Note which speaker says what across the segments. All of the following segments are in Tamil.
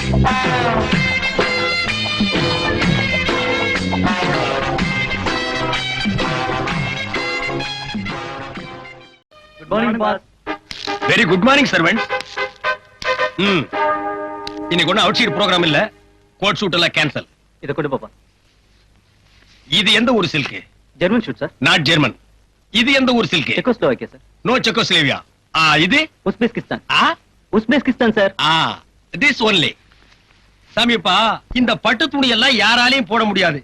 Speaker 1: Good morning boss.
Speaker 2: Very good morning servant. இன்னைக்கு ஒன்னும் அவுட் சைட் ப்ரோக்ராம் இல்ல. கோட் ஷூட் எல்லாம் கேன்சல்.
Speaker 1: இத கொண்டு பாப்பா.
Speaker 2: இது எந்த ஊர் silk?
Speaker 1: German suit sir.
Speaker 2: Not German. இது எந்த ஊர் silk?
Speaker 1: Czechoslovakia sir.
Speaker 2: No Czechoslovakia. இது
Speaker 1: Uzbekistan. Uzbekistan sir.
Speaker 2: This only. Samiyappa, இந்த பட்டு துணி எல்லாம் யாராலையும் போட முடியாது.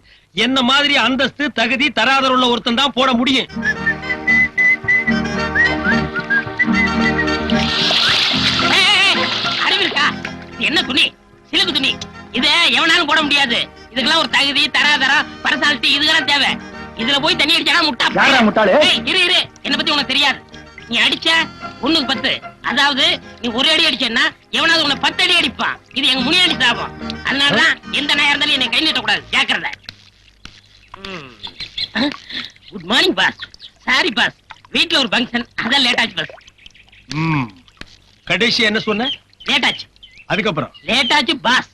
Speaker 2: என்ன மாதிரி அந்தஸ்து தகுதி தராதர உள்ள ஒருத்தன் தான் போட முடியும்.
Speaker 3: அறிவிருக்கா? என்ன துணி? சிலுக்கு துணி. இத எவனாலும் போட முடியாது. இதுக்கெல்லாம் ஒரு தகுதி தராதரம் பர்சனாலிட்டி இதெல்லாம் தேவை. இதுல போய் தண்ணி அடிச்சா முட்டா.
Speaker 1: யாரா முட்டாளே?
Speaker 3: இரு இரு, என்ன பத்தி உனக்கு தெரியாது. நீ அடிச்ச 1க்கு 10. அதாவது நீ ஒரு அடி அடிச்சேன்னா எவனாவது உன்னை 10 அடி அடிப்பான். இது எங்க முனியாண்டி சாபம். அதனாலதான் எந்த நேரம் இருந்தாலும் என்னை கை நீட்டக்கூடாது. ஜாக்கிரதை. Good morning pass. Sorry boss, வீட்டுல ஒரு ஃபங்க்ஷன், அதான் லேட் ஆச்சு பாஸ்.
Speaker 2: கடைசி என்ன சொன்ன?
Speaker 3: லேட் ஆச்சு.
Speaker 2: அதுக்கப்புறம்
Speaker 3: லேட் ஆச்சு பாஸ்.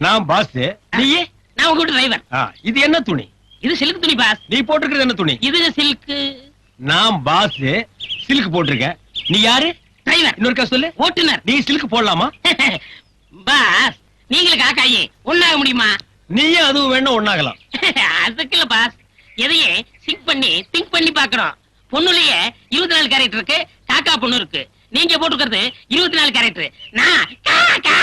Speaker 2: நான் பாஸ். நீயே?
Speaker 3: நான் உங்க வீட்டு டிரைவர்.
Speaker 2: இது என்ன துணி?
Speaker 3: இது சில்க் துணி பாஸ்.
Speaker 2: நீ போட்டிருக்கிறது என்ன துணி?
Speaker 3: இது சில்க்.
Speaker 2: நான் பாஸ், சில்க் போட்டிருக்கேன். நீ யாரு?
Speaker 3: டிரைவர்.
Speaker 2: இன்னொருக்கா சொல்லு.
Speaker 3: ஓட்டுனர்.
Speaker 2: நீ சில்க் போடலாமா?
Speaker 3: பாஸ், நீங்களும் காக்காயி ஒண்ணாக முடியுமா?
Speaker 2: நீயே அதுவும் வேணும் ஒண்ணாகலாம்.
Speaker 3: அதுக்கு இல்ல பாஸ், எதையே சிங்க் பண்ணி திங்க் பண்ணி பாக்குறோம். பொண்ணுலயே 24 கேரக்டர் இருக்கு, காக்கா பொண்ணு இருக்கு. நீங்க போட்டுக்கிறது 24 கேரக்டர். நான் காக்கா.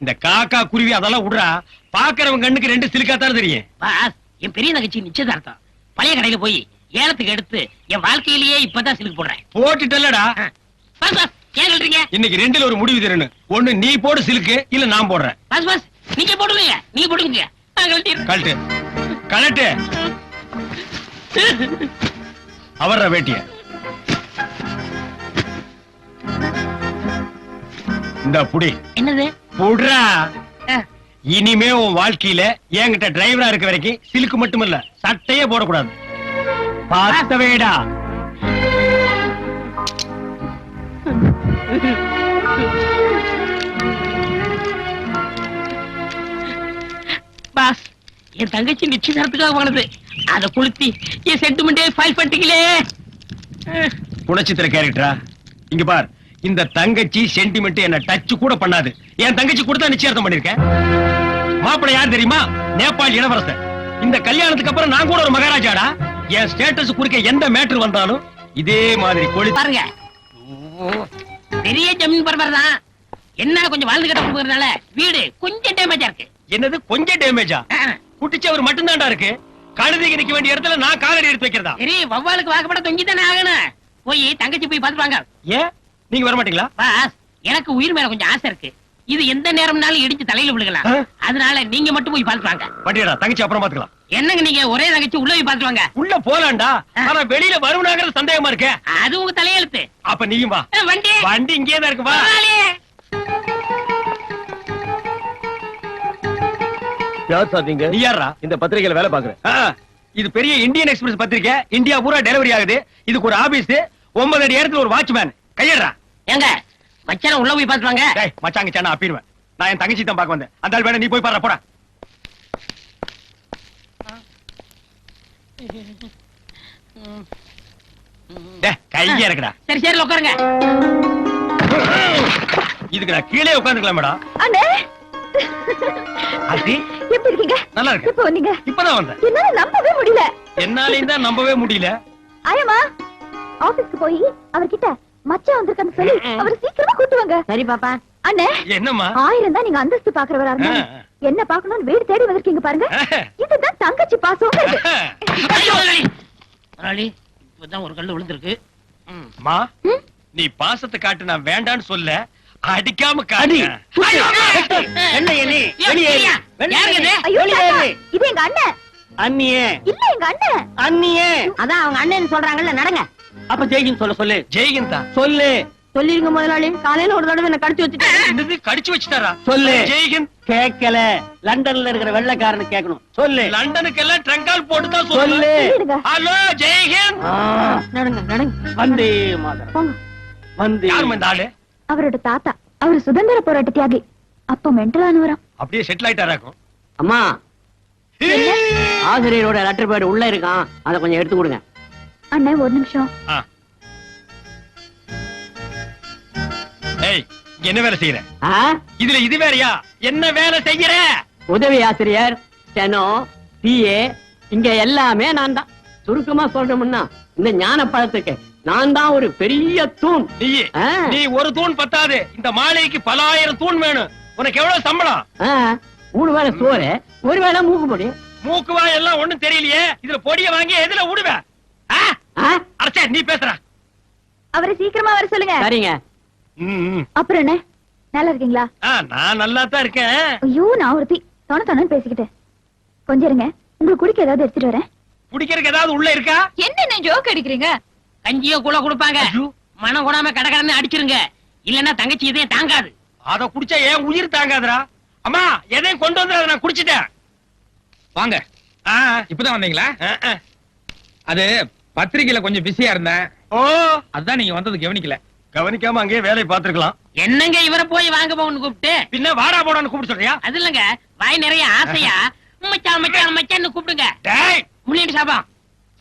Speaker 2: இந்த காக்கா குருவி அதெல்லாம் விடுறா. பாக்குறவங்க கண்ணுக்கு 2 சிலுக்காத்தான் தெரியும்.
Speaker 3: பாஸ், என் பெரிய நகைச்சி நிச்சயதார்த்தம். பழைய கடையில போய் ஏலத்துக்கு எடுத்து என் வாழ்க்கையிலேயே இப்பதான் சிலுக்கு போடுறேன்.
Speaker 2: போட்டுட்டல்லடா.
Speaker 3: பாஸ் பாஸ், ஏன் சொல்றீங்க?
Speaker 2: இன்னைக்கு 2ல ஒரு முடிவு தரணும். ஒண்ணு நீ போடு சிலுக்கு, இல்ல நான் போடுறேன்.
Speaker 3: பாஸ் பாஸ், நீங்க போடுங்க. நீங்க போடுங்க.
Speaker 2: கழட்டு கழட்டு. அவர்ற வேட்டிய இந்த புடி.
Speaker 3: என்னது?
Speaker 2: புடுறா. இனிமே உன் வாழ்க்கையில என்கிட்ட டிரைவரா இருக்க வரைக்கும் சிலுக்கு மட்டுமல்ல, சட்டையே போடக்கூடாது. பார்த்தவேடா.
Speaker 3: பாஸ், என் தங்கச்சி நிச்சயதார்த்தத்துக்காக வாங்கினது. அதை கொளுத்தி என் சென்டிமெண்டே ஃபைல் பண்ணிட்டீங்களே.
Speaker 2: குணச்சித்திர கேரக்டரா? இங்க பார், இந்த தங்கச்சி சென்டிமெண்ட் என்ன டச் கூட பண்ணாது. என் தங்கச்சி கூட தான் நிச்சயார்த்தம் பண்ணிருக்கேன். மாப்பிள்ளை யார் தெரியுமா? நேபாள் இளவரசர். இந்த கல்யாணத்துக்கு அப்புறம் நான் கூட ஒரு மகாராஜாடா. என் ஸ்டேட்டஸ் குறுக்க எந்த மேட்டர் வந்தாலும் இதே மாதிரி கொளி
Speaker 3: பாருங்க. பெரிய ஜமீன் பரபர தான். என்ன கொஞ்சம் வாழ்ந்து கட்ட போகிறதுனால வீடு கொஞ்சம் டேமேஜா இருக்கு.
Speaker 2: என்னது கொஞ்சம் டேமேஜா? குட்டிச்சவர் மட்டும் தான்டா இருக்கு. கழுதைக்கு நிக்க வேண்டிய இடத்துல நான் காலடி எடுத்து வைக்கிறதா?
Speaker 3: சரி, வவ்வாலுக்கு வாக்கப்பட தொங்கி தானே ஆகணும். போய் தங்கச்சி போய் பாத்துவாங்க.
Speaker 2: ஏன் நீங்க வர மாட்டீங்களா?
Speaker 3: பாஸ், எனக்கு உயிர் மேல கொஞ்சம் ஆசை இருக்கு. இது எந்த நேரம்னாலும் இடிச்சு தலையில விழுகலாம். அதனால நீங்க மட்டும் போய் பாத்துவாங்க.
Speaker 2: பட்டியடா, தங்கச்சி அப்புறம் பாத்துக்கலாம்.
Speaker 3: என்னங்க நீங்க ஒரே தங்கச்சி உள்ள போய் பாத்துவாங்க.
Speaker 2: உள்ள போலாம்டா, ஆனா வெளியில வருவனாங்கிறது சந்தேகமா இருக்கு.
Speaker 3: அது உங்க தலையெழுத்து.
Speaker 2: அப்ப நீயும் வா.
Speaker 3: வண்டி
Speaker 2: வண்டி இங்கே தான் இருக்கு. வா.
Speaker 1: யார் சார் நீங்க?
Speaker 2: நீ யாரா?
Speaker 1: இந்த பத்திரிகையில வேலை பாக்குறேன்.
Speaker 2: இது பெரிய இந்தியன் எக்ஸ்பிரஸ் பத்திரிக்கை. இந்தியா பூரா டெலிவரி ஆகுது. இதுக்கு ஒரு ஆபீஸ், 9 அடி இடத்துல ஒரு வாட்ச்மேன். கையறா.
Speaker 3: எங்க மச்சான் உள்ள போய் பாத்துவாங்க.
Speaker 2: டேய், மச்சாங்க சேனா அப்பிடுவேன். நான் என் தங்கச்சி தான் பார்க்க வந்தேன். அந்த ஆள் வேணா நீ போய் பாரு. போடா. டேய், கைய இறக்குடா.
Speaker 3: சரி சரி உட்காருங்க.
Speaker 2: இதுக்கு நான் கீழே உட்கார்ந்துக்கலாம் மேடம்.
Speaker 4: அண்ணே,
Speaker 2: ஆதி
Speaker 4: எப்படி இருக்கீங்க?
Speaker 2: நல்லா இருக்கு.
Speaker 4: இப்போ நீங்க
Speaker 2: இப்பதான் வந்தேன்.
Speaker 4: என்னால நம்பவே முடியல.
Speaker 2: என்னாலையும் தான் நம்பவே முடியல.
Speaker 4: ஆயமா ஆபீஸ்க்கு போய் அவர்கிட்ட மச்சான் வந்திருக்கான்னு சொல்லி அவர் சீக்கிரமா கூட்டுவாங்க. சரி பாப்பா. அண்ணே,
Speaker 2: என்னம்மா?
Speaker 4: 1000 தான் நீங்க அந்தஸ்து பாக்குறவரா இருந்தா என்ன பாக்கணும்னு வீடு தேடி வந்திருக்கீங்க பாருங்க. இதுதான் தங்கச்சி பாசம்.
Speaker 3: இப்பதான் ஒரு கல்லு விழுந்திருக்கு.
Speaker 2: மா, நீ பாசத்தை காட்டு, நான் வேண்டான்னு சொல்ல. அடிக்காம காடி.
Speaker 1: என்ன நீ?
Speaker 4: ஐயோ, இது எங்க அண்ணன்.
Speaker 1: அண்ணியே
Speaker 4: இல்ல, எங்க அண்ணன்.
Speaker 1: அண்ணியே.
Speaker 4: அதான் அவங்க அண்ணன் சொல்றாங்கல்ல, நடங்க.
Speaker 1: அப்ப ஜெய்கின் சொல்ல சொல்லு.
Speaker 2: ஜெய்கின் தான்
Speaker 1: சொல்லு.
Speaker 4: சொல்லிருங்க முதலாளி. காலையில ஒரு தடவை என்ன கடிச்சு வச்சுட்டேன்.
Speaker 2: கடிச்சு வச்சுட்டாரா?
Speaker 1: சொல்லு.
Speaker 2: ஜெய்கின்
Speaker 1: கேட்கல. லண்டன்ல இருக்கிற வெள்ளைக்காரனு கேட்கணும். சொல்லு.
Speaker 2: லண்டனுக்கு எல்லாம் ட்ரங்கால் போட்டு தான் சொல்லு.
Speaker 1: சொல்லு.
Speaker 2: ஹலோ ஜெய்கின்.
Speaker 4: நடங்க நடங்க.
Speaker 1: வந்தே மாதரம்.
Speaker 4: போங்க.
Speaker 1: வந்தே.
Speaker 2: யாரும் இந்த ஆளு?
Speaker 4: அவரோட தாத்தா. அவர் சுதந்திர போராட்ட தியாகி. அப்ப மென்டலான வரான்.
Speaker 2: அப்படியே செட்டில் ஆயிட்டாராக்கும்.
Speaker 1: அம்மா, ஆசிரியரோட லெட்டர் பேட் உள்ள இருக்கான், அதை கொஞ்சம் எடுத்து கொடுங்க.
Speaker 4: அண்ணே ஒரு நிமிஷம்.
Speaker 2: ஏய், இங்க என்ன வேலை செய்யற?
Speaker 1: ஆ?
Speaker 2: இதுல இது வேறயா? என்ன வேலை செய்யற?
Speaker 1: உதவி ஆசிரியர், ஸ்டெனோ, பிஏ, இங்க எல்லாமே நான் தான். சுருக்கமா சொல்லணும்னா இந்த ஞான பழத்துக்கு நான் தான் ஒரு பெரிய தூண்.
Speaker 2: நீ ஒரு தூண் பத்தாது, இந்த மாளிகைக்கு பல ஆயிரம் தூண் வேணும். உனக்கு எவ்வளவு சம்பளம்?
Speaker 1: 3 வேளை சோறு, 1 வேளை மூக்கு பொடி.
Speaker 2: மூக்குவா எல்லாம் ஒண்ணும் தெரியலையே. இதுல பொடிய வாங்கி எதுல விடுவ? அரைச்சா நீ பேசுற.
Speaker 4: அவரை சீக்கிரமா வர சொல்லுங்க.
Speaker 1: சரிங்க.
Speaker 4: அப்புறம் என்ன, நல்லா இருக்கீங்களா?
Speaker 2: நான் நல்லா தான் இருக்கேன்.
Speaker 4: ஐயோ, நான் ஒருத்தி தொண பேசிக்கிட்டேன். கொஞ்சம் இருங்க, உங்களுக்கு குடிக்க ஏதாவது எடுத்துட்டு வரேன்.
Speaker 2: குடிக்கிறதுக்கு ஏதாவது உள்ள இருக்கா?
Speaker 4: என்ன ஜோக் அடிக்கிறீங்க?
Speaker 3: கஞ்சியோ கூட கொடுப்பாங்க, மனம் கூடாம கடகடன்னு அடிச்சிருங்க, இல்லன்னா தங்கச்சி இதையும் தாங்காது.
Speaker 2: அத குடிச்சா ஏன் உயிர் தாங்காதுடா. அம்மா, எதையும் கொண்டு வந்து நான் குடிச்சிட்டேன்.
Speaker 5: வாங்க. இப்பதான் வந்தீங்களா? அது பத்திரிக்கையில கொஞ்சம் பிஸியா இருந்தேன்.
Speaker 2: ஓ,
Speaker 5: அதான் நீங்க வந்தது கவனிக்கல.
Speaker 2: கவனிக்காம அங்கேயே வேலையை பார்த்திருக்கலாம்.
Speaker 3: என்னங்க இவரை போய் வாங்க போன்னு கூப்பிட்டு?
Speaker 2: பின்ன வாடா போடான்னு கூப்பிட்டு சொல்றியா?
Speaker 3: அது இல்லங்க, வாய் நிறைய ஆசையா மச்சான் மச்சான் மச்சான்னு கூப்பிடுங்க.
Speaker 2: டேய்,
Speaker 3: முன்னாடி சாபா.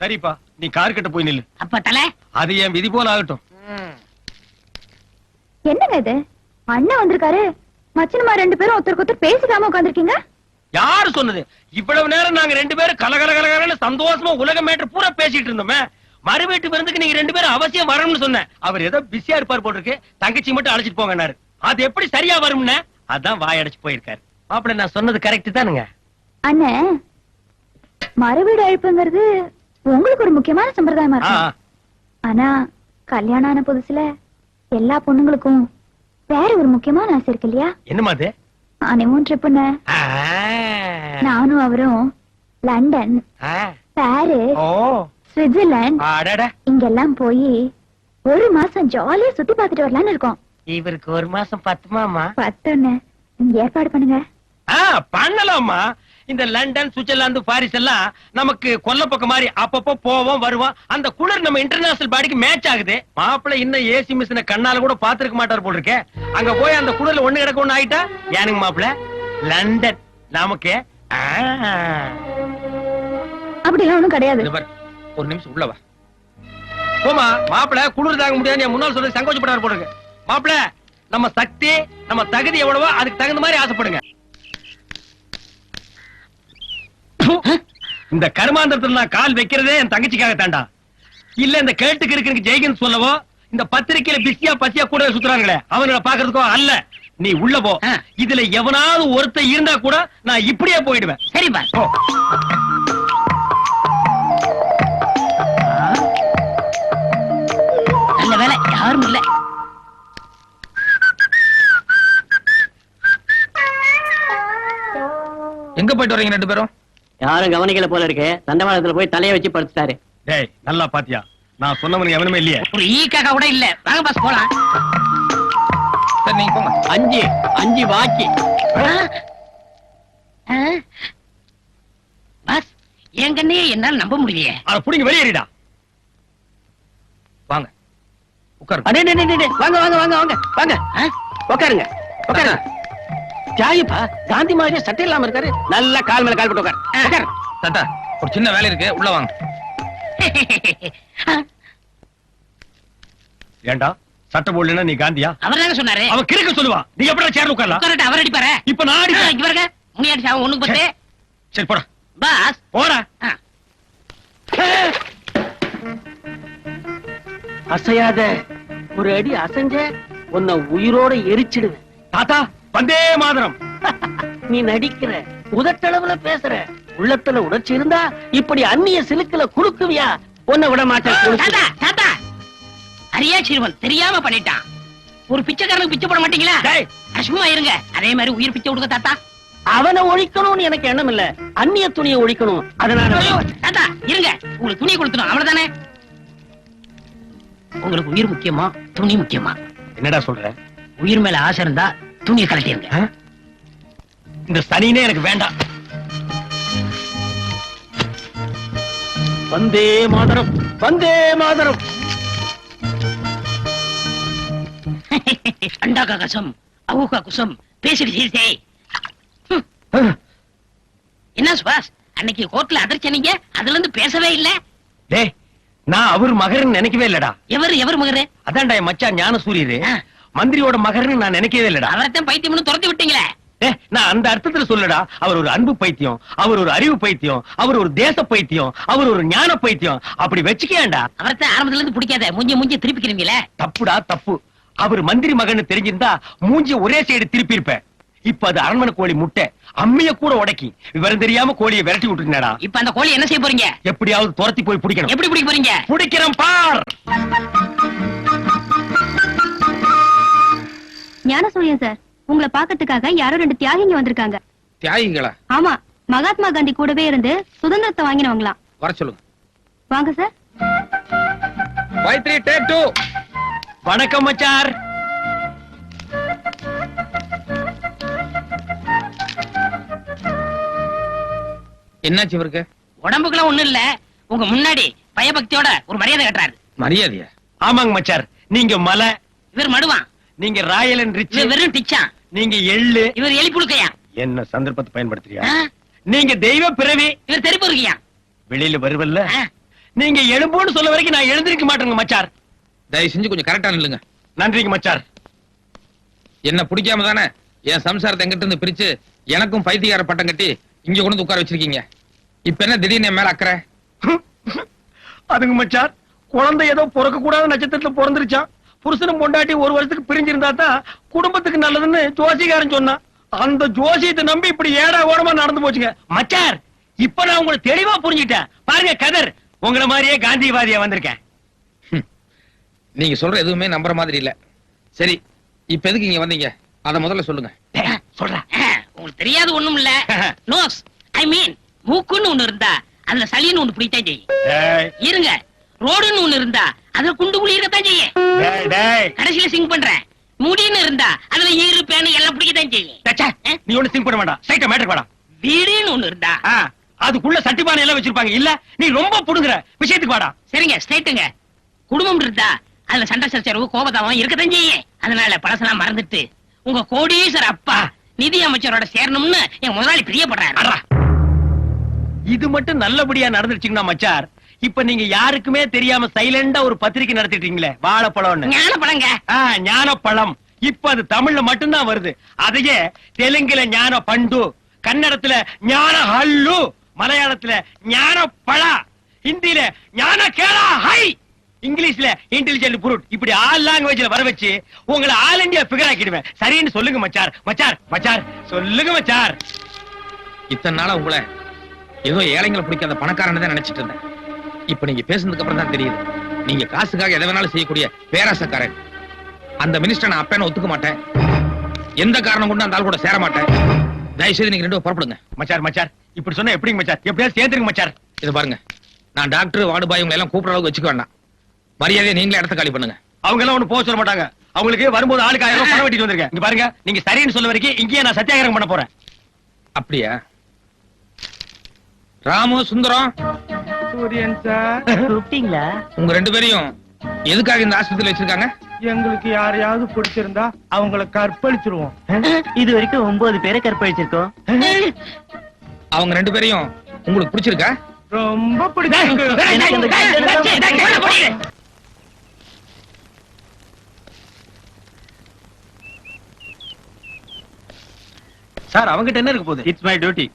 Speaker 2: சரிப்பா, நீ கார் கிட்ட போய் நில்லு.
Speaker 3: அப்ப தலை,
Speaker 2: அது என் விதி போல ஆகட்டும்.
Speaker 4: என்னங்க இது, அண்ணன் வந்திருக்காரு, மச்சனமா 2 பேரும் ஒருத்தருக்கு ஒருத்தர் பேசிக்காம உட்காந்துருக்கீங்க.
Speaker 2: யாரு சொன்னது? இவ்வளவு நேரம் நாங்க 2 பேரும் கலகலகலன்னு சந்தோஷமா உலக மேட்டர் பூரா பேசிட்டு இருந்தோமே. மறு வீட்டு விருந்துக்கு நீங்க 2 பேரும் அவசியம் வரணும்னு சொன்னேன். அவர் ஏதோ பிஸியா இருப்பார் போட்டிருக்கு, தங்கச்சி மட்டும் அழைச்சிட்டு போங்கன்னாரு. அது எப்படி சரியா வரும்னு அதான் வாயடைச்சு போயிருக்காரு. மாப்பிள்ள, நான் சொன்னது கரெக்ட் தானுங்க?
Speaker 4: அண்ணே, மறுவீடு அழைப்புங்கிறது உங்களுக்கு ஒரு முக்கியமான சம்பிரதாயமா இருக்கு. ஆனா கல்யாணம் ஆன புதுசுல எல்லா பொண்ணுங்களுக்கும் வேற ஒரு முக்கியமான ஆசை இருக்கு இல்லையா?
Speaker 2: என்னமா அது?
Speaker 4: ஹனிமூன் ட்ரிப்னு. நானும் அவரும் லண்டன், பாரிஸ், சுவிட்சர்லாந்து இங்கெல்லாம் போய் 1 மாசம் ஜாலியா சுத்தி பார்த்துட்டு வரலாம்னு இருக்கோம்.
Speaker 3: இவருக்கு 1 மாசம் பத்துமாமா?
Speaker 4: 10 ஏற்பாடு பண்ணுங்க.
Speaker 2: பண்ணலாமா? இந்த லண்டன், சுவிட்சர்லாந்து, பாரிஸ் எல்லாம் நமக்கு கொல்ல பக்கம் மாதிரி அப்பப்போ போவோம் வருவோம். அந்த குளிர் நம்ம இன்டர்நேஷனல் பாடிக்கு மேட்ச் ஆகுது. மாப்பிள்ள இன்னும் ஏசி மிஷினை கண்ணால கூட பாத்துருக்க மாட்டார் போல் இருக்கே. அங்க போய் அந்த குளிர்ல ஒண்ணு கிடக்க ஒண்ணு ஆயிட்டா ஏனுங்க மாப்பிள்ள? லண்டன் நமக்கு
Speaker 4: அப்படிலாம் ஒண்ணும் கிடையாது.
Speaker 5: ஒரு நிமிஷம் உள்ள வா.
Speaker 2: போமா மாப்பிள்ள, குளிர் தாங்க முடியாது முன்னாள் சொல்லி சங்கோச்சப்படாரு போடுங்க. மாப்பிள்ள, நம்ம சக்தி நம்ம தகுதி எவ்வளவோ அதுக்கு தகுந்த மாதிரி ஆசைப்படுங்க. இந்த கர்மாந்திரத்துல நான் கால் வைக்கிறதே என் தங்கச்சிக்காக தாண்டா. இல்ல இந்த கேட்டுக்கு இருக்கு ஜெய்கன் சொல்லவோ, இந்த பத்திரிக்கையில பிஸியா பசியா கூட சுத்துறாங்களே அவங்களை பாக்குறதுக்கோ அல்ல. நீ உள்ள போ. இதுல எவனாவது ஒருத்தர் இருந்தா கூட நான் இப்படியே போயிடுவேன்.
Speaker 3: சரிப்பா. நல்ல வேலை யாரும் இல்ல.
Speaker 5: எங்க போயிட்டு வரீங்க 2 பேரும்?
Speaker 1: யாரும் கவனிக்கல போல இருக்கு. தண்டவாளத்துல போய் தலைய வச்சு படுத்துட்டாரு.
Speaker 2: டேய், நல்லா பாத்தியா? நான் சொன்னவனுக்கு எவனுமே இல்லையே.
Speaker 3: ஒரு ஈக்காக கூட இல்ல. வாங்க பாஸ் போலாம்.
Speaker 5: சரி, நீங்க போங்க.
Speaker 1: 5 பாக்கி.
Speaker 3: பாஸ், என் கண்ணையே என்னால நம்ப முடியலையே.
Speaker 2: அத புடிங்க வெளியேறிடா.
Speaker 5: வாங்க உட்காருங்க.
Speaker 1: அடே வாங்க வாங்க வாங்க வாங்க வாங்க. உட்காருங்க உட்காருங்க. ஜாயிப்பா, காந்தி மாதிரி சட்டை இல்லாம இருக்காரு. நல்லா கால் மேல கால் போட்டு உட்காரு.
Speaker 5: தாத்தா, ஒரு சின்ன வேலை இருக்கு, உள்ள வாங்க.
Speaker 2: ஏண்டா சட்டை போடலன்னா நீ காந்தியா?
Speaker 3: அவர் தானே சொன்னாரு.
Speaker 2: அவன் கிறுக்க சொல்லுவா. நீ எப்படி சேர்ல உட்காரலாம்?
Speaker 3: உட்காரட்ட அவர் அடிப்பாரு.
Speaker 2: இப்ப நான் அடிப்பேன்.
Speaker 3: இங்க பாருங்க, முனியாடி சாவம் 1க்கு 10.
Speaker 2: சரி போடா.
Speaker 3: பாஸ்
Speaker 2: போடா.
Speaker 1: அசையாத, ஒரு அடி அசைஞ்ச உன்னை உயிரோட எரிச்சிடுவேன்.
Speaker 2: தாத்தா, வந்தே மாதரம்.
Speaker 1: நீ நடிக்கிற, உதட்டளவுல பேசுற, உள்ளத்துல உணர்ச்சி இருந்தா இப்படி அந்நிய சிலுக்குல குலுக்குவியா? உன்னை விட மாட்டேன்.
Speaker 3: தாத்தா தாத்தா, அரியா சிறுவன் தெரியாம பண்ணிட்டான். ஒரு பிச்சைக்காரனுக்கு பிச்சை போட மாட்டீங்களா? சும்மா இருங்க. அதே மாதிரி உயிர் பிச்சை கொடுங்க தாத்தா.
Speaker 1: அவனை ஒழிக்கணும்னு எனக்கு எண்ணம் இல்ல, அந்நிய துணியை ஒழிக்கணும். அதனால
Speaker 3: தாத்தா இருங்க, உங்களுக்கு துணியை கொடுத்துடும் அவ்வளவுதானே. உங்களுக்கு உயிர் முக்கியமா துணி முக்கியமா?
Speaker 2: என்னடா சொல்ற?
Speaker 3: உயிர் மேல ஆசை இருந்தா துணியை கலட்டிருங்க.
Speaker 2: இந்த சனினே எனக்கு வேண்டாம்.
Speaker 1: வந்தே மாதரம், வந்தே மாதரம்.
Speaker 3: अंडा का कसम, अहू का कुसम, பேசிட்டு சீசே. என்ன சுபாஷ், அன்னைக்கு கோர்ட்ல அதிர்ச்சனீங்க, அதுல இருந்து பேசவே இல்ல.
Speaker 2: டேய், நான் அவர் மகர்னு நினைக்கவே இல்லடா.
Speaker 3: எவர் மகரு?
Speaker 2: அதான்டா என் மச்சான் ஞான சூரியரு.
Speaker 3: ஆ.
Speaker 2: மந்திரியோட மகர்னு நான் நினைக்கவே இல்லடா.
Speaker 3: அவரைத்தான் பைத்தியம்னு துரத்தி விட்டீங்களே.
Speaker 2: நான் அந்த அர்த்தத்துல சொல்லடா. அவர் ஒரு அன்பு பைத்தியம், அவர் ஒரு அறிவு பைத்தியம், அவர் ஒரு தேச பைத்தியம், அவர் ஒரு ஞான பைத்தியம். அப்படி வச்சுக்கேன்டா.
Speaker 3: அவரைத்தான் ஆரம்பத்துல இருந்து பிடிக்காத, மூஞ்சி திருப்பிக்கிறீங்களே.
Speaker 2: தப்புடா தப்பு. அவர் மந்திரி மகன்னு தெரிஞ்சிருந்தா மூஞ்சி ஒரே சைடு திருப்பி இருப்பேன். இப்ப அது அரண்மனை கோழி முட்டை, அம்மிய கூட உடைக்கி விவரம் தெரியாம கோழியை விரட்டி விட்டுருந்தா.
Speaker 3: இப்ப அந்த கோழி என்ன செய்ய போறீங்க?
Speaker 2: எப்படியாவது துரத்தி போய் பிடிக்கணும்.
Speaker 3: எப்படி பிடிக்க போறீங்க?
Speaker 2: பிடிக்கிறேன் பார்.
Speaker 4: ஞானசூரியன் சார், உங்களை பாக்கிறதுக்காக யாரோ 2 தியாகிங்க வந்திருக்காங்க.
Speaker 5: தியாகிங்களா?
Speaker 4: ஆமா, மகாத்மா காந்தி கூடவே இருந்து சுதந்திரத்தை வாங்கினவங்களாம்.
Speaker 5: வர சொல்லுங்க.
Speaker 4: வாங்க சார்.
Speaker 5: 5 3 take 2.
Speaker 2: வணக்கம் மச்சார்.
Speaker 5: என்னாச்சு இவருக்கு?
Speaker 3: உடம்புக்குலாம் ஒண்ணும் இல்ல, உங்க முன்னாடி பயபக்தியோட ஒரு மரியாதை கட்டுறாரு.
Speaker 5: மரியாதையா?
Speaker 2: ஆமாங்க மச்சார். நீங்க மலை,
Speaker 3: இவர் மடுவான்.
Speaker 2: நீங்க ராயல் அண்ட் ரிச்,
Speaker 3: இவர் வெறும் டிச்சான்.
Speaker 2: நீங்க எள்ளு,
Speaker 3: இவர் எலி புழுக்கையா.
Speaker 2: என்ன சந்தர்ப்பத்தை பயன்படுத்துறியா?
Speaker 3: ஆ?
Speaker 2: நீங்க தெய்வ பிறவி,
Speaker 3: இவர் தெருப்பு இருக்கியா.
Speaker 2: வெளியில வருவல்ல. நீங்க எழும்போன்னு சொல்ல வரைக்கும் நான் எழுந்திருக்க மாட்டேங்க மச்சார்.
Speaker 5: தயவு செஞ்சு கொஞ்சம் கரெக்டா நில்லுங்க.
Speaker 2: நன்றிங்க மச்சார்.
Speaker 5: என்ன பிடிக்காம தானே என் சம்சாரத்தை எங்கிட்ட இருந்து பிரிச்சு எனக்கும் பைத்தியக்கார பட்டம் கட்டி இங்க கொண்டு வந்து உட்கார வச்சிருக்கீங்க. இப்ப என்ன திடீர்னு என் மேல அக்கறை?
Speaker 2: அதுங்க மச்சார், குழந்தை ஏதோ பிறக்க கூடாத நட்சத்திரத்துல பிறந்துருச்சான். புருஷனும் பொண்டாட்டி 1 வருஷத்துக்கு பிரிஞ்சிருந்தா தான் குடும்பத்துக்கு நல்லதுன்னு ஜோசிகாரன் சொன்னான். அந்த ஜோசியத்தை நம்பி இப்படி ஏடா ஓடமா நடந்து போச்சுங்க மச்சார். இப்ப நான் உங்களை தெளிவா புரிஞ்சுட்டேன். பாருங்க கதர், உங்களை மாதிரியே காந்திவாதியா வந்திருக்கேன்.
Speaker 5: நீங்க சொல்ற எதுவுமே நம்புற மாதிரி இல்ல. சரி, இப்ப எதுக்கு இங்க வந்தீங்க? அத முதல்ல சொல்லுங்க.
Speaker 2: சொல்றேன்.
Speaker 3: உங்களுக்கு தெரியாது ஒண்ணும் இல்ல. நோஸ், ஐ மீன் மூக்குன்னு ஒண்ணு இருந்தா அதுல சளின்னு ஒண்ணு பிடித்தான் செய்யும். இருங்க, ரோடுன்னு ஒண்ணு இருந்தா அதுல குண்டு குழி இருக்கத்தான் செய்யும். கடைசியில சிங் பண்றேன். முடின்னு இருந்தா அதுல ஈரு பேனு எல்லாம் பிடிக்கத்தான் செய்யும்.
Speaker 2: நீ ஒண்ணு சிங் பண்ண வேண்டாம். சைட்ட மேட்டர் வேண்டாம்.
Speaker 3: வீடுன்னு ஒண்ணு இருந்தா
Speaker 2: அதுக்குள்ள சட்டிபானை எல்லாம் வச்சிருப்பாங்க. இல்ல நீ ரொம்ப புடுங்குற விஷயத்துக்கு வாடா.
Speaker 3: சரிங்க, ஸ்ட்ரைட்டுங்க. குடும்பம் இருந்தா அதுல சண்டை சச்சரவு கோபதாபம் இருக்கத்தான் செய்யும். அதனால பழசெல்லாம் மறந்துட்டு உங்க கோடீஸ்வர அப்பா நிதி அமைச்சரோட சேரணும்னு என் முதலாளி பிரியப்படுறாரு.
Speaker 2: இது மட்டும் நல்லபடியா நடந்துருச்சுங்கன்னா மச்சார், இப்ப நீங்க யாருக்குமே தெரியாம சைலண்டா ஒரு பத்திரிக்கை நடத்திட்டீங்களே, வாழைப்பழம்.
Speaker 3: ஞானப்பழங்க.
Speaker 2: ஞானப்பழம். இப்ப அது தமிழ்ல மட்டும்தான் வருது. அதையே தெலுங்குல ஞான பண்டு, கன்னடத்துல ஞான ஹல்லு, மலையாளத்துல ஞான பழா, ஹிந்தில ஞான கேளா ஹை, இங்கிலீஷ்ல இன்டெலிஜென்ட் புரூட், இப்படி ஆல் லாங்குவேஜ்ல வர வச்சு உங்களை ஆல் இந்தியா ஃபிகர் ஆக்கிடுவேன். சரின்னு சொல்லுங்க மச்சார். மச்சார் மச்சார் சொல்லுங்க மச்சார்.
Speaker 5: இத்தனை நாளா உங்களை ஏதோ ஏழைங்களை பிடிக்காத பணக்காரன் தான் நினைச்சிட்டு இருந்தேன். இப்ப நீங்க பேசுனதுக்கு அப்புறம் தான் தெரியுது நீங்க காசுக்காக எதை வேணாலும் செய்யக்கூடிய பேராசக்காரன். அந்த மினிஸ்டர் நான் அப்பேன்னு ஒத்துக்க மாட்டேன். எந்த காரணம் கொண்டு அந்த ஆள் கூட சேர மாட்டேன். தயவுசெய்து நீங்க 2 புறப்படுங்க.
Speaker 2: மச்சார் மச்சார் இப்படி சொன்னா எப்படிங்க மச்சார்? எப்படியாவது சேர்த்துருங்க மச்சார்.
Speaker 5: இது பாருங்க, நான் டாக்டர் வார்டு பாய் உங்களை எல்லாம் கூப்பிடுற அளவுக்கு வச்சுக்க வேண்டாம். மரியாதையை நீங்களே இடத்த காலி பண்ணுங்க.
Speaker 2: அவங்க எல்லாம் ஒண்ணு போக சொல்ல மாட்டாங்க. அவங்களுக்கு வரும்போது ஆளுக்கு 1000 ரூபாய் பணம் வெட்டிட்டு வந்திருக்கேன். இங்க பாருங்க, நீங்க சரின்னு சொல்ல வரைக்கும் இங்கேயே நான் சத்தியாகிரகம் பண்ண போறேன்.
Speaker 5: அப்படியா? ராமு, சுந்தரம்,
Speaker 6: சூரியன் சார்,
Speaker 1: கூப்பிட்டீங்களா?
Speaker 5: உங்க 2 பேரையும் எதுக்காக இந்த ஆஸ்பத்திரியில வச்சிருக்காங்க?
Speaker 6: எங்களுக்கு யாரையாவது பிடிச்சிருந்தா அவங்கள கற்பழிச்சிருவோம்.
Speaker 1: இது வரைக்கும் 9 பேரை கற்பழிச்சிருக்கோம்.
Speaker 5: அவங்க 2 பேரையும் உங்களுக்கு பிடிச்சிருக்கா?
Speaker 6: ரொம்ப பிடிச்சிருக்கு.
Speaker 2: சார் அவங்கிட்ட என்ன இருக்கு போகுது?
Speaker 6: It's my duty.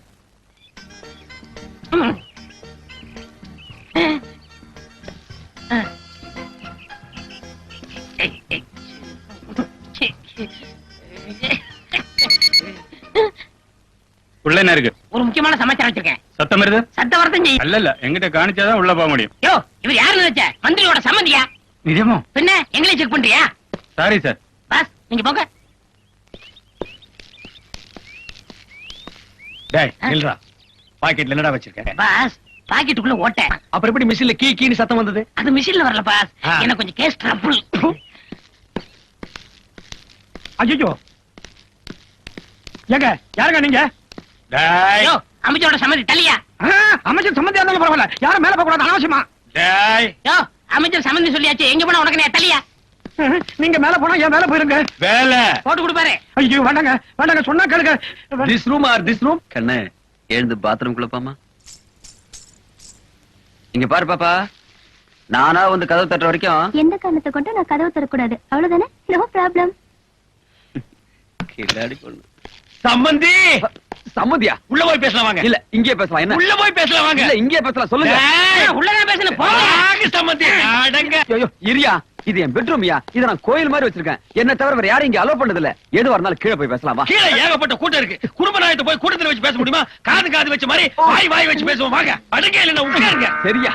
Speaker 7: உள்ள என்ன இருக்கு?
Speaker 3: ஒரு முக்கியமான சமாச்சாரம் வச்சிருக்கேன்.
Speaker 7: சத்தம் வருது?
Speaker 3: சத்த வரத்தம் செய்யும்.
Speaker 7: அல்ல எங்கிட்ட காணிச்சாதான் உள்ள போக முடியும்.
Speaker 3: யோ, இவர் யாரு நினைச்ச? மந்திரியோட சம்மந்தியா?
Speaker 7: நிஜமோ?
Speaker 3: பின்ன எங்களை செக் பண்றியா?
Speaker 7: Sorry sir.
Speaker 3: பாஸ், நீங்க போங்க.
Speaker 2: டேய் நில்றா. பாக்கெட்ல என்னடா வச்சிருக்க?
Speaker 3: பாஸ், பாக்கெட்டுக்குள்ள ஓட்ட.
Speaker 2: அப்புறம் எப்படி மிஷின்ல கீ கீன்னு சத்தம் வந்தது?
Speaker 3: அது மிஷின்ல வரல பாஸ்.
Speaker 2: ஆ.
Speaker 3: எனக்கு கொஞ்சம் கேஸ் ட்ரபிள்.
Speaker 6: ஐயோ, ஏங்க யாருங்க நீங்க?
Speaker 2: டேய்
Speaker 3: யோ, அமைச்சரோட சம்மதி தள்ளியா?
Speaker 6: அமைச்சர் சம்பந்தியா இருந்தாலும் பரவாயில்ல, யாரும் மேல போக கூடாது அனாவசியமா.
Speaker 2: டேய்
Speaker 3: யோ, அமைச்சர் சம்மந்தி சொல்லியாச்சு, எங்க போனா உனக்கு நான் தள்ளியா?
Speaker 6: நீங்க மேல போனா என் மேல போயிருங்க.
Speaker 2: வேலை
Speaker 3: போட்டு கொடுப்பாரு.
Speaker 6: ஐயோ வேண்டாங்க வேண்டாங்க, சொன்னா கேளுங்க.
Speaker 2: This room or this room.
Speaker 1: கண்ணு எழுந்து பாத்ரூம் குள்ளப்பாமா. இங்க பாரு பாப்பா, நானா வந்து கதவு தட்டுற வரைக்கும்
Speaker 4: எந்த காரணத்தை கொண்டு நான் கதவு தரக்கூடாது, அவ்வளவுதானே? No problem.
Speaker 1: கில்லாடி பொண்ணு.
Speaker 2: சம்பந்தி
Speaker 1: சம்மதியா?
Speaker 2: உள்ள போய் பேசலாம் வாங்க.
Speaker 1: இல்ல இங்கே பேசலாம். என்ன?
Speaker 2: உள்ள போய் பேசலாம் வாங்க.
Speaker 1: இல்ல இங்கே பேசலாம், சொல்லுங்க.
Speaker 3: உள்ளதான் பேசணும் போங்க.
Speaker 2: வாங்க சம்பந்தி. அடங்க.
Speaker 1: ஐயோ இரியா, இது என் பெட்ரூம்யா. இத நான் கோயில் மாதிரி வச்சிருக்கேன். என்ன தவிர வேற யாரும் இங்க அலோ பண்ணது இல்ல. எதுவா இருந்தாலும் கீழே போய் பேசலாம் வா.
Speaker 2: கீழே ஏகப்பட்ட கூட்டம் இருக்கு. குடும்ப நாயத்தை போய் கூட்டத்துல வச்சு பேச முடியுமா? காது வச்ச மாதிரி வாய் வச்சு பேசுவோம் வாங்க. அடங்க இல்ல உட்காருங்க.
Speaker 1: சரியா?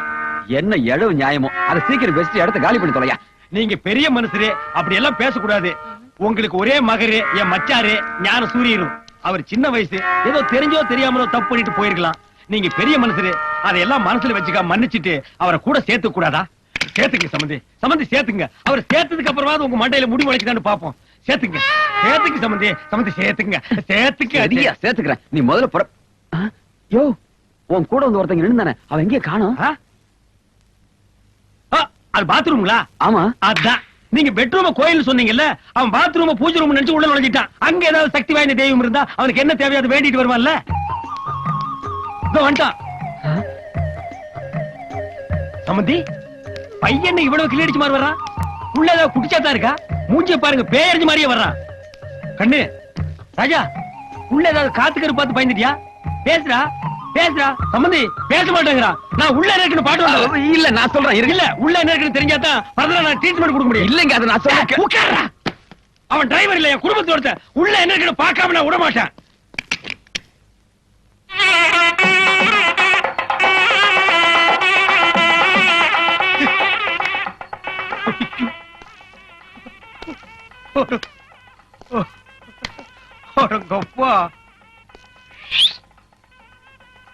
Speaker 1: என்ன எழவு நியாயமோ அதை சீக்கிரம் பெஸ்ட் இடத்த காலி பண்ணி தொலையா.
Speaker 2: நீங்க பெரிய மனுஷரு, அப்படி எல்லாம் பேசக்கூடாது. உங்களுக்கு ஒரே மகரு, என் மச்சாரு ஞான சூரியரும். அவர் சின்ன வயசு, ஏதோ தெரிஞ்சோ தெரியாமலோ தப்பு பண்ணிட்டு போயிருக்கலாம். நீங்க பெரிய மனுஷரு, அதையெல்லாம் மனசுல வச்சுக்க மன்னிச்சிட்டு அவரை கூட சேர்த்து கூடாதா? சேர்த்துங்க சம்பந்தி. சம்பந்தி சேர்த்துங்க. அவர் சேர்த்ததுக்கு அப்புறமா உங்க மண்டையில முடி முளைக்குதான்னு பாப்போம். சேர்த்துங்க சேர்த்துங்க சம்பந்தி. சம்பந்தி சேர்த்துங்க சேர்த்துக்க.
Speaker 1: சரியா சேர்த்துக்கிறேன். நீ முதல்ல புற. யோ உன் கூட வந்து ஒருத்தங்க நின்னுதானே, அவன் எங்கே காணோம்?
Speaker 2: அது பாத்ரூம்ங்களா?
Speaker 1: ஆமா
Speaker 2: அதான். நீங்க பெட்ரூம கோயில் சொன்னீங்கல்ல, அவன் பாத்ரூம பூஜை ரூம் நினைச்சு உள்ள நுழைஞ்சிட்டான். அங்க ஏதாவது சக்தி வாய்ந்த தெய்வம் இருந்தா அவனுக்கு என்ன தேவையோ அதை வேண்டிட்டு வருவான்ல. இதோ வந்துட்டான். சம்பந்தி பையன் இவ்வளவு கிளியடிச்சு மாதிரி வர்றான். உள்ள ஏதாவது குடிச்சாதான் இருக்கா? மூஞ்சிய பாருங்க, பேரஞ்சு மாதிரியே வர்றான். கண்ணு ராஜா, உள்ள ஏதாவது காத்துக்கரு பார்த்து பயந்துட்டியா? பேசுறா பேசுறா. சம்பந்தி பேச மாட்டேங்கிறான். நான் உள்ள இருக்குன்னு பாட்டு
Speaker 1: இல்ல நான் சொல்றேன்.
Speaker 2: இல்ல உள்ள என்ன இருக்குன்னு தெரிஞ்சாதான் பரதல நான் ட்ரீட்மெண்ட் கொடுக்க முடியும்.
Speaker 1: இல்லங்க அதை நான் சொல்றேன்.
Speaker 2: உட்கார்றா. அவன் டிரைவர் இல்ல, என் குடும்பத்தோட ஒருத்தன். உள்ள என்ன இருக்குன்னு பார்க்காம நான் விட மாட்டேன்.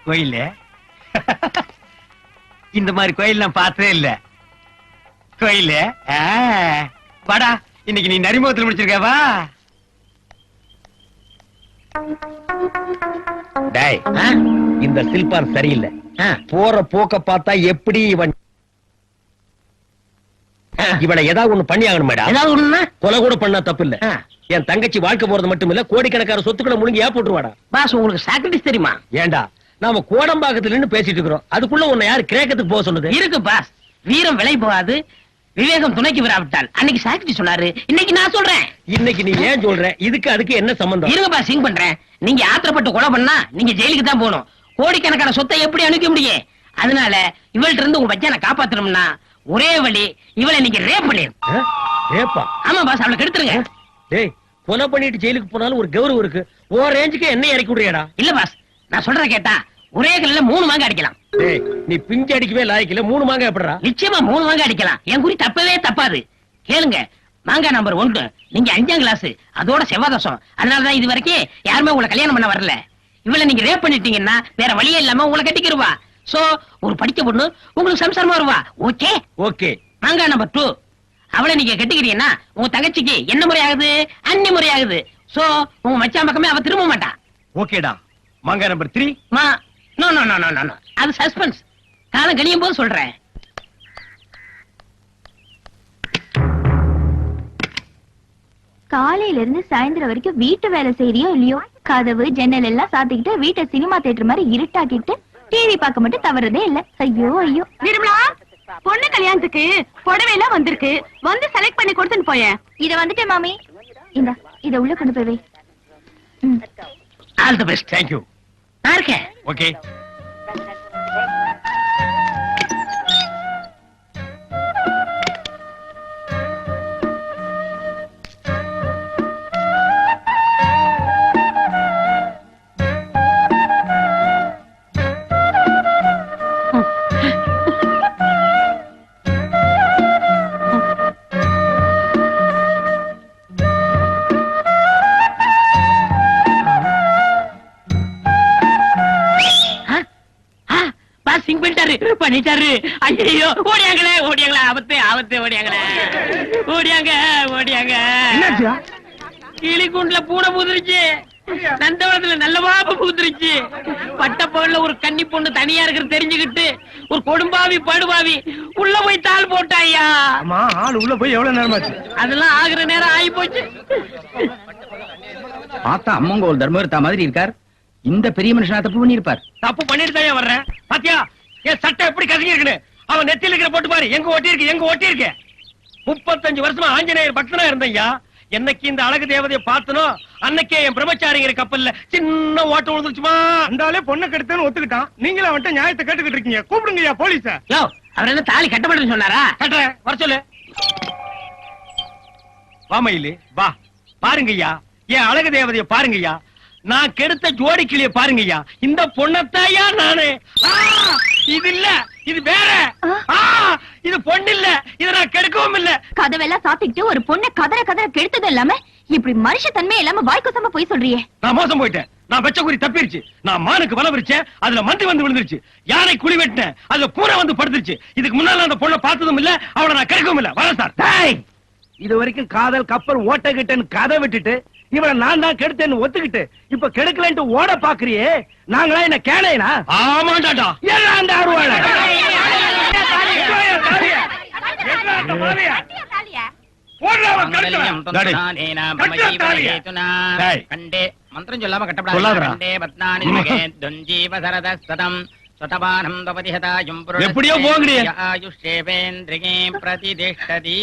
Speaker 2: கோயில இந்த மாதிரி கோயில் நான் பார்த்ததே இல்ல. கோயில வாடா, இன்னைக்கு நீ நரிமுகத்தில் முடிச்சிருக்க வா. டேய், இந்த சில்பான் சரியில்லை. போற போக்க பார்த்தா எப்படி இவனை ஏதாவது ஒண்ணு பண்ணி ஆகணும் மேடம்.
Speaker 3: ஏதாவது ஒண்ணுன்னா
Speaker 2: கொலை கூட பண்ணா தப்பு இல்ல. என் தங்கச்சி வாழ்க்கை போறது மட்டும் இல்ல, கோடிக்கணக்கான சொத்துக்களை முழுங்கி போட்டுருவாடா.
Speaker 3: பாஸ் உங்களுக்கு சாக்ரிட்டிஸ் தெரியுமா?
Speaker 2: ஏண்டா நாம கோடம்பாக்கத்துல நின்னு பேசிட்டு இருக்கிறோம், அதுக்குள்ள உன்னை யாரு கிரேக்கத்துக்கு போக சொன்னது?
Speaker 3: இருக்கு பாஸ், வீரம் விலை போகாது, விவேகம் துணைக்கு விராவிட்டால். அன்னைக்கு சாக்ரிட்டி சொன்னாரு, இன்னைக்கு நான் சொல்றேன்.
Speaker 2: இன்னைக்கு நீ ஏன் சொல்ற? இதுக்கு அதுக்கு என்ன சம்பந்தம்?
Speaker 3: இருங்க பாஸ், சிங் பண்றேன். நீங்க ஆத்திரப்பட்டு கொலை பண்ணா நீங்க ஜெயிலுக்கு தான் போகணும். கோடிக்கணக்கான சொத்தை எப்படி அனுப்ப முடியும்? அதனால இவள்கிட்ட இருந்து உங்க பச்சனை காப்பாத்தணும்னா ஒரே வழி, இவளை நீங்க ரேப் பண்ணிரு.
Speaker 2: ரேப்பா?
Speaker 3: ஆமா பாஸ், அவளை கெடுத்துருங்க.
Speaker 2: டேய், கொலை பண்ணிட்டு ஜெயிலுக்கு போனாலும் ஒரு கௌரவம் இருக்கு. ஓ ரேஞ்சுக்கு என்ன இறக்கி விடுறியாடா?
Speaker 3: இல்ல பாஸ், நான் சொல்றத கேட்டா ஒரே கல்ல 3 மாங்க அடிக்கலாம்.
Speaker 2: டேய், நீ பிஞ்சு அடிக்கவே லாய்க்கல, 3 மாங்க எப்படிடா?
Speaker 3: நிச்சயமா 3 மாங்க அடிக்கலாம். என் குறி தப்பவே தப்பாது. கேளுங்க, மாங்கா நம்பர் 1, நீங்க 5ஆம் கிளாஸ், அதோட செவ்வாதசம். அதனாலதான் இது வரைக்கும் யாருமே உங்களை கல்யாணம் பண்ண வரல. இவளை நீங்க ரேப் பண்ணிட்டீங்கன்னா வேற வழியே இல்லாம உங்களை கட்டிக்கிருவா. சோ ஒரு படிச்ச பொண்ணு உங்களுக்கு சம்சாரமா வருவா. Okay
Speaker 2: okay.
Speaker 3: மாங்கா நம்பர் 2, அவளை நீங்க கட்டிக்கிறீங்கன்னா உங்க தங்கச்சிக்கு என்ன முறை ஆகுது? அன்னி முறை ஆகுது. சோ உங்க மச்சான் பக்கமே அவ திரும்ப மாட்டா.
Speaker 2: ஓகேடா. மாங்கா number 3?
Speaker 3: No no no no no, அது சஸ்பென்ஸ். காலம் கணியும் போது சொல்றேன்.
Speaker 4: காலையில இருந்து சாயந்தரம் வரைக்கும் வீட்டு வேலை செய்யறியோ இல்லையோ, கதவு ஜன்னல் எல்லாம் சாத்திக்கிட்டு வீட்டை சினிமா தியேட்டர் மாதிரி இருட்டாக்கிட்டு டிவி பார்க்க மட்டும் தவறதே இல்ல. ஐயோ ஐயோ.
Speaker 8: நிர்மலா, பொண்ணு கல்யாணத்துக்கு புடவை எல்லாம் வந்திருக்கு, வந்து செலக்ட் பண்ணி கொடுத்துட்டு போயேன்.
Speaker 4: இத வந்துட்டேன் மாமி. இந்த இத உள்ள கொண்டு போய் வை.
Speaker 3: All the best.
Speaker 2: Thank you.
Speaker 3: நான் இருக்கேன்.
Speaker 2: ஓகே.
Speaker 3: பண்ணிட்டாரு. ஐயோ, ஓடியாங்களே ஓடியாங்களே, ஆபத்து ஆபத்து, ஓடியாங்களே ஓடியாங்க ஓடியாங்க. கிளிக்குண்டுல பூனை பூத்துருச்சு, நந்தவனத்துல நல்ல பாப்ப பூத்துருச்சு. பட்ட பகல்ல ஒரு கன்னி பொண்ணு தனியா இருக்கிறது தெரிஞ்சுக்கிட்டு ஒரு கொடும்பாவி படுபாவி உள்ள போய் தாள் போட்டாயா.
Speaker 6: ஆமா ஆள் உள்ள போய் எவ்வளவு நேரமாச்சு?
Speaker 3: அதெல்லாம் ஆகுற நேரம் ஆகி போச்சு.
Speaker 9: பார்த்தா அம்மங்கோல் தர்மகர்த்தா மாதிரி இருக்கார். இந்த பெரிய மனுஷனா தப்பு பண்ணிருப்பார்.
Speaker 2: தப்பு பண்ணிட்டு தான் வர்றேன். பாத்தியா என் சட்டை எப்படி கசங்கி இருக்குன்னு? அவன் நெத்தியில இருக்கிற போட்டு பாரு, எங்க ஒட்டி இருக்கு, எங்க ஒட்டி இருக்கு. 35 வருஷமா ஆஞ்சநேயர் பக்தனா இருந்தையா. என்னைக்கு இந்த அழகு தேவதையை பார்த்தனோ அன்னைக்கே என் பிரம்மச்சாரிங்கிற கப்பல்ல சின்ன ஓட்ட விழுந்துச்சுமா.
Speaker 6: அந்தாலே பொண்ணை கெடுத்தேன்னு ஒத்துக்கிட்டான். நீங்களும் அவன்கிட்ட நியாயத்தை கேட்டுக்கிட்டு இருக்கீங்க. கூப்பிடுங்கய்யா போலீஸ.
Speaker 3: யோ, அவர் என்ன தாலி கட்டப்படுன்னு சொன்னாரா?
Speaker 2: கட்டுறேன், வர சொல்லு. வா மயிலு வா. பாருங்கய்யா என் அழகு தேவதைய பாருங்கய்யா. நான் கெடுத்த ஜோடி கிளிய பாருங்கய்யா. இந்த பொண்ணத்தாயா நானு. இது இல்ல, இது வேற. இது பொண்ணு இல்ல, இத நான் கெடுக்கவும் இல்ல.
Speaker 4: கதவெல்லாம் சாத்திக்கிட்டு ஒரு பொண்ணை கதற கதற கெடுத்தது இல்லாம இப்படி மனுஷ தன்மை இல்லாம வாய்க்குசமா போய் சொல்றியே.
Speaker 2: நான் மோசம் போயிட்டேன். நான் வெச்ச குறி தப்பிருச்சு. நான் மானுக்கு வலை விரிச்சேன், அதுல மந்தி வந்து விழுந்துருச்சு. யானை குழி வெட்டினேன், அதுல பூரா வந்து படுத்துருச்சு. இதுக்கு முன்னால அந்த பொண்ணை பார்த்ததும் இல்ல, அவளை நான் கெடுக்கவும் இல்ல. வரேன் சார்.
Speaker 6: இது வரைக்கும் காதல் கப்பல் ஓட்ட கிட்டன்னு கதை விட்டுட்டு இவளை நான் தான் கெடுத்தேன்னு ஒத்துக்கிட்டு இப்ப கெடுக்கலன்ட்டு ஓட பாக்குறியே. நாங்களா என்ன கேளையனா?
Speaker 2: ஆமாண்டாடா.
Speaker 6: ஏன் அந்த அருவாளை?
Speaker 5: கண்டே மந்திரம் சொல்லாம
Speaker 2: சொல்லாதடா.
Speaker 5: கட்டப்படாது.
Speaker 2: எப்படியோ போங்கடி.
Speaker 5: ஆயுஷேவேந்திரிகே பிரதிதிஷ்டதி.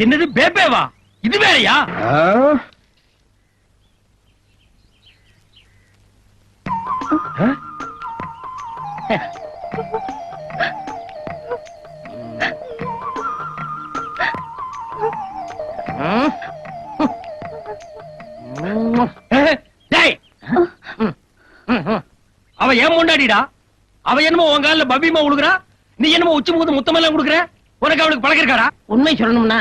Speaker 2: என்னது பேபேவா? இது வேறயா? டேய், அவ ஏன் முண்டாடிடா? அவ என்னமோ உன் காலில் பபிமா உழுகுறா, நீ என்னமோ உச்சி முகத்து முத்தமெல்லாம் கொடுக்குற. உனக்கு அவளுக்கு பழக்கம் இருக்காடா?
Speaker 3: உண்மை சொல்லணும்னா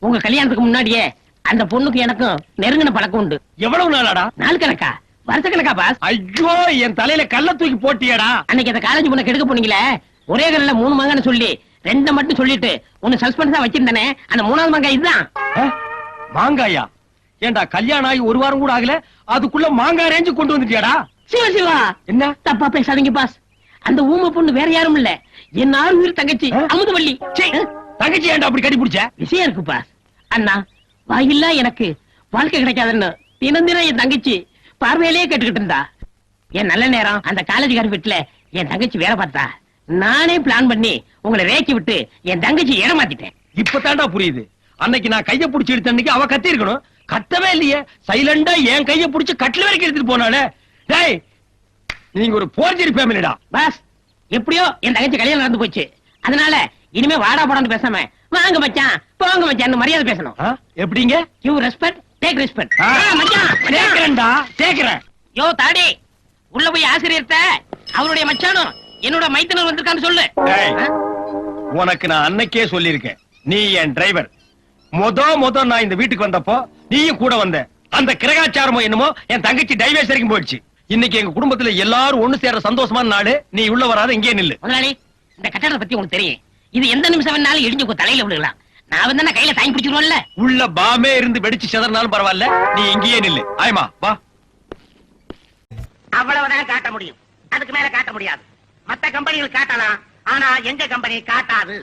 Speaker 3: உங்க கல்யாணத்துக்கு முன்னாடியே அந்த பொண்ணுக்கு எனக்கும் நெருங்கின பழக்கம் உண்டு.
Speaker 2: எவ்வளவு நாளாடா?
Speaker 3: நாள் கணக்கா, வருஷ கணக்கா பாஸ்?
Speaker 2: ஐயோ, என் தலையில கல்ல தூக்கி போட்டியடா.
Speaker 3: அன்னைக்கு அந்த காலேஜ் பொண்ணை கெடுக்க போனீங்களே, ஒரே கல்ல 3 மங்கன்னு சொல்லி 2 மட்டும் சொல்லிட்டு ஒன்னு சஸ்பென்ஸா வச்சிருந்தானே, அந்த 3வது மங்கா இதுதான்.
Speaker 2: மாங்காயா? ஏண்டா கல்யாணம் ஆகி 1 வாரம் கூட ஆகல, அதுக்குள்ள மாங்காய் ரேஞ்சு கொண்டு வந்துட்டியாடா?
Speaker 3: சிவா சிவா,
Speaker 2: என்ன
Speaker 3: தப்பா பேசாதீங்க பாஸ். அந்த ஊமை பொண்ணு வேற யாரும் இல்ல, என் 6 உயிர் தங்கச்சி அமுதவள்ளி.
Speaker 2: தங்கச்சி ஏன்டா அப்படி கட்டி பிடிச்ச?
Speaker 3: விஷயம் இருக்கு பாஸ். அண்ணா, வாயில்லா எனக்கு வாழ்க்கை கிடைக்காதுன்னு தினம் தினம் என் தங்கச்சி பார்வையிலேயே கேட்டுக்கிட்டு இருந்தா. என் நல்ல நேரம் அந்த காலேஜ்கார வீட்டுல என் தங்கச்சி வேலை பார்த்தா. நானே பிளான் பண்ணி உங்களை ரேக்கி விட்டு என் தங்கச்சி ஏமாத்திட்டேன்.
Speaker 2: இப்பதான்டா புரியுது. அன்னைக்கு நான் கைய புடிச்சு எடுத்த அன்னைக்கு அவ கத்தி இருக்கணும். கத்தவே இல்லையே, சைலண்டா என் கைய புடிச்சு கட்டில வரைக்கும் எடுத்துட்டு போனாலே. டேய், நீங்க ஒரு போர்ஜரி ஃபேமிலிடா.
Speaker 3: பாஸ், எப்படியோ என் தங்கச்சி கல்யாணம் நடந்து போச்சு. அதனால இனிமே வாடா போடான்னு பேசாம வாங்க மச்சான் போங்க மச்சான் மரியாதை பேசணும்.
Speaker 2: எப்படிங்க?
Speaker 3: You respect take respect.
Speaker 2: கேக்குறேன்டா, கேக்குறேன்.
Speaker 3: யோ தாடி, உள்ள போய் ஆசிரியர்ட்ட அவருடைய மச்சானும் என்னோட மைத்தனர் வந்திருக்கான்னு சொல்லு.
Speaker 2: டேய், உனக்கு நான் அன்னைக்கே சொல்லியிருக்கேன், நீ என் டிரைவர். மொத நான் இந்த வீட்டுக்கு வந்தப்போ நீயும் கூட வந்த. அந்த கிரகாச்சாரமோ என்னமோ என் தங்கச்சி டைவர்ஸ் வரைக்கும் போயிடுச்சு. இன்னைக்கு எங்க குடும்பத்துல எல்லாரும் ஒண்ணு சேர சந்தோஷமான நாடு. நீ உள்ள வராத, இங்கே நில்லு.
Speaker 3: முதலாளி, இந்த கட்டடத்தை பத்தி உங்களுக்கு தெரியும். இது எந்த நிமிஷம் வேணாலும் இடிஞ்சு உங்க தலையில விழுகலாம். நான் வந்து கையில தாங்கி பிடிச்சிருவோம்ல.
Speaker 2: உள்ள பாமே இருந்து வெடிச்சு செதறினாலும் பரவாயில்ல, நீ இங்கேயே நில்லு. ஆயமா வா.
Speaker 3: அவ்வளவுதான் காட்ட முடியும், அதுக்கு மேல காட்ட முடியாது. மத்த கம்பெனிகள் காட்டலாம், ஆனா எங்க கம்பெனி காட்டாது.